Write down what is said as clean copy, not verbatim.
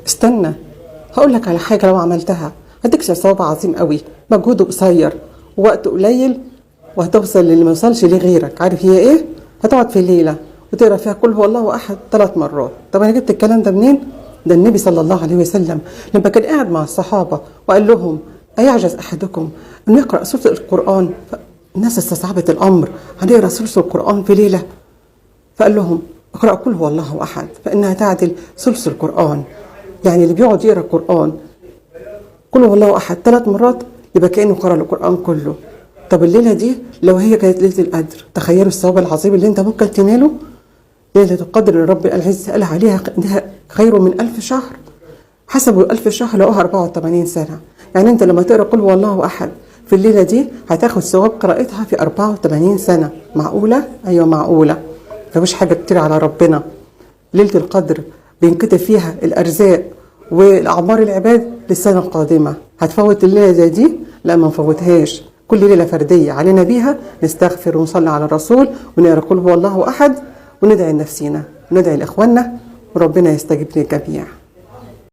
استنى، هقول لك على حاجة لو عملتها هتكسب ثواب عظيم قوي، مجهوده قصير ووقته قليل، وهتوصل للي ما يوصلش ليه غيرك. عارف هي ايه؟ هتقعد في الليلة وتقرا فيها قل هو الله احد 3 مرات. طب انا جبت الكلام ده منين؟ ده النبي صلى الله عليه وسلم لما كان قاعد مع الصحابة وقال لهم أيعجز أحدكم أن يقرأ سورة القرآن؟ الناس استصعبت الأمر، هنقرأ سورة القرآن في ليلة؟ فقال لهم اقرأوا قل هو الله أحد فإنها تعدل ثلث القرآن. يعني اللي بيقعد يقرأ القرآن قل هو الله أحد 3 مرات يبقى كأنه قرأ القرآن كله. طب الليلة دي لو هي كانت ليلة القدر، تخيلوا الثواب العظيم اللي انت ممكن تناله. ليلة القدر اللي رب العز قال عليها انها خير من 1000 شهر. حسبوا 1000 شهر لقوها 84 سنة. يعني انت لما تقرأ قل هو الله أحد في الليلة دي هتاخد ثواب قراءتها في 84 سنة. معقولة؟ أيوة معقولة. فمش حاجة كتير على ربنا. ليلة القدر بينكتب فيها الأرزاق والأعمار العباد للسنة القادمة. هتفوت الليلة زي دي؟ لا، ما نفوتهاش. كل ليلة فردية علينا بيها نستغفر ونصلي على الرسول ونقرأ قل هو الله أحد وندعي لنفسينا وندعي لإخواننا وربنا يستجيب للجميع.